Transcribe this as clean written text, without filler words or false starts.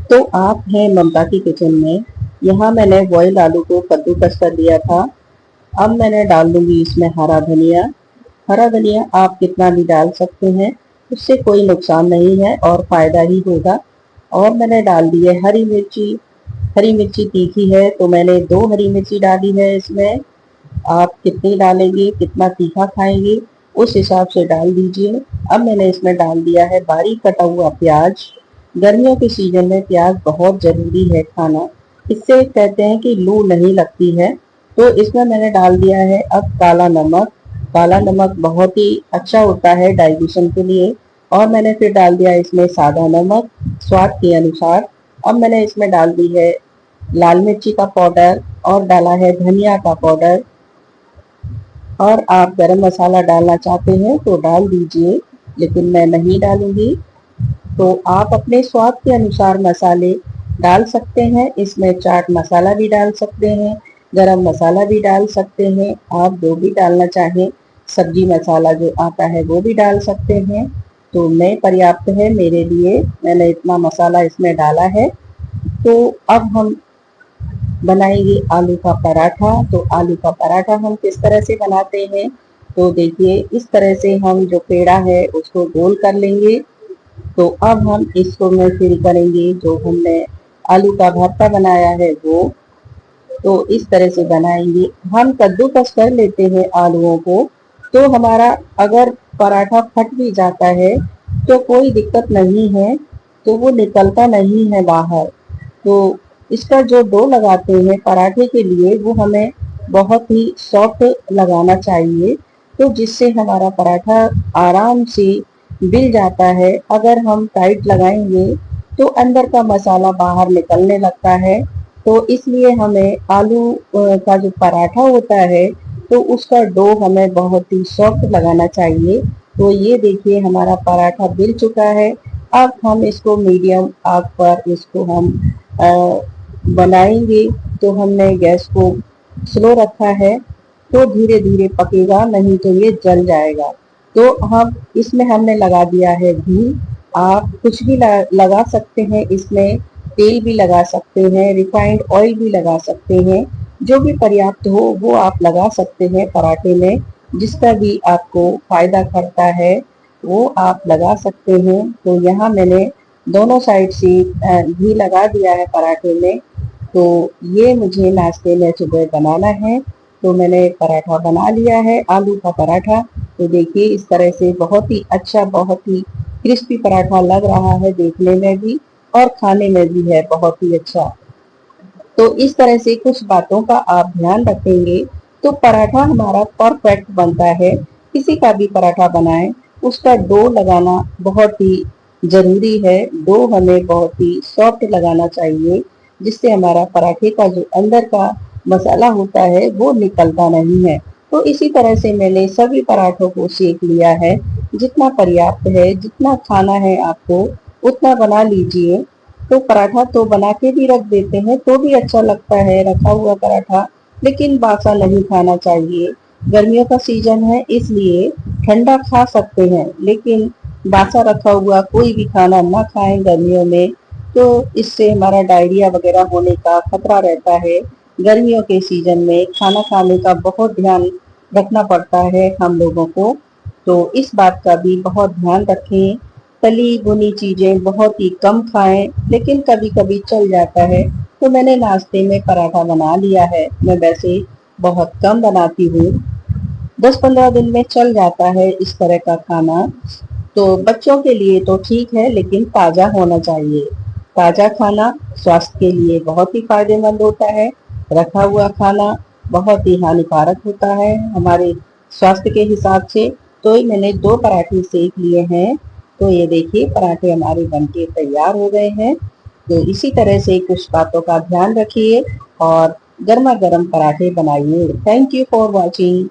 तो आप हैं ममता की किचन में। यहाँ मैंने बॉइल्ड आलू को कद्दूकस कर लिया था। अब मैंने डाल दूंगी इसमें हरा धनिया। हरा धनिया आप कितना भी डाल सकते हैं, उससे कोई नुकसान नहीं है और फायदा ही होगा। और मैंने डाल दी है हरी मिर्ची। हरी मिर्ची तीखी है तो मैंने 2 हरी मिर्ची डाली है इसमें। आप कितनी डालेंगे, कितना तीखा खाएंगे, उस हिसाब से डाल दीजिए। अब मैंने इसमें डाल दिया है बारीक कटा हुआ प्याज। गर्मियों के सीजन में प्याज बहुत जरूरी है खाना, इससे कहते हैं कि लू नहीं लगती है। तो इसमें मैंने डाल दिया है अब काला नमक। काला नमक बहुत ही अच्छा होता है डाइजेशन के लिए। और मैंने फिर डाल दिया इसमें सादा नमक स्वाद के अनुसार। अब मैंने इसमें डाल दी है लाल मिर्ची का पाउडर और डाला है धनिया का पाउडर। और आप गरम मसाला डालना चाहते हैं तो डाल दीजिए, लेकिन मैं नहीं डालूंगी। तो आप अपने स्वाद के अनुसार मसाले डाल सकते हैं। इसमें चाट मसाला भी डाल सकते हैं, गरम मसाला भी डाल सकते हैं, आप जो भी डालना चाहें। सब्जी मसाला जो आता है वो भी डाल सकते हैं। तो मैं पर्याप्त है मेरे लिए, मैंने इतना मसाला इसमें डाला है। तो अब हम बनाएंगे आलू का पराठा। तो आलू का पराठा हम किस तरह से बनाते हैं, तो देखिए इस तरह से हम जो पेड़ा है उसको गोल कर लेंगे। तो अब हम इसको में फिल करेंगे जो हमने आलू का भरता बनाया है वो। तो इस तरह से बनाएंगे। हम कद्दूकस कर लेते हैं आलूओं को, तो हमारा अगर पराठा फट भी जाता है तो कोई दिक्कत नहीं है, तो वो निकलता नहीं है बाहर। तो इसका जो डो लगाते हैं पराठे के लिए वो हमें बहुत ही सॉफ्ट लगाना चाहिए, तो जिससे हमारा पराठा आराम से बिल जाता है। अगर हम टाइट लगाएंगे तो अंदर का मसाला बाहर निकलने लगता है। तो इसलिए हमें आलू का जो पराठा होता है तो उसका डो हमें बहुत ही सॉफ्ट लगाना चाहिए। तो ये देखिए हमारा पराठा बिल चुका है। अब हम इसको मीडियम आग पर इसको हम बनाएंगे। तो हमने गैस को स्लो रखा है, तो धीरे धीरे पकेगा, नहीं तो ये जल जाएगा। तो हम इसमें हमने लगा दिया है घी। आप कुछ भी लगा सकते हैं इसमें, तेल भी लगा सकते हैं, रिफाइंड ऑयल भी लगा सकते हैं, जो भी पर्याप्त हो वो आप लगा सकते हैं पराठे में। जिसका भी आपको फायदा करता है वो आप लगा सकते हैं। तो यहाँ मैंने दोनों साइड से घी लगा दिया है पराठे में। तो ये मुझे नाश्ते में सुबह बनाना है। तो मैंने पराठा बना लिया है, आलू का पराठा। तो देखिए इस तरह से बहुत ही अच्छा, बहुत ही क्रिस्पी पराठा लग रहा है देखने में भी, और खाने में भी है बहुत ही अच्छा। तो इस तरह से कुछ बातों का आप ध्यान रखेंगे तो पराठा हमारा परफेक्ट बनता है। किसी का भी पराठा बनाएं, उसका डो लगाना बहुत ही जरूरी है। डो हमें बहुत ही सॉफ्ट लगाना चाहिए, जिससे हमारा पराठे का जो अंदर का मसाला होता है वो निकलता नहीं है। तो इसी तरह से मैंने सभी पराठों को सेक लिया है। जितना पर्याप्त है, जितना खाना है आपको उतना बना लीजिए। तो पराठा तो बना के भी रख देते हैं तो भी अच्छा लगता है रखा हुआ पराठा, लेकिन बासा नहीं खाना चाहिए। गर्मियों का सीजन है इसलिए ठंडा खा सकते हैं, लेकिन बासा रखा हुआ कोई भी खाना ना खाएं गर्मियों में। तो इससे हमारा डायरिया वगैरह होने का खतरा रहता है। गर्मियों के सीजन में खाना खाने का बहुत ध्यान रखना पड़ता है हम लोगों को। तो इस बात का भी बहुत ध्यान रखें। तली भुनी चीजें बहुत ही कम खाएं, लेकिन कभी कभी चल जाता है। तो मैंने नाश्ते में पराठा बना लिया है। मैं वैसे बहुत कम बनाती हूँ, 10-15 दिन में चल जाता है इस तरह का खाना। तो बच्चों के लिए तो ठीक है, लेकिन ताज़ा होना चाहिए। ताज़ा खाना स्वास्थ्य के लिए बहुत ही फायदेमंद होता है। रखा हुआ खाना बहुत ही हानिकारक होता है हमारे स्वास्थ्य के हिसाब से। तो मैंने 2 पराठे सेक लिए हैं। तो ये देखिए पराठे हमारे बनके तैयार हो गए हैं। तो इसी तरह से कुछ बातों का ध्यान रखिए और गर्मा गर्म पराठे बनाइए। Thank you for watching.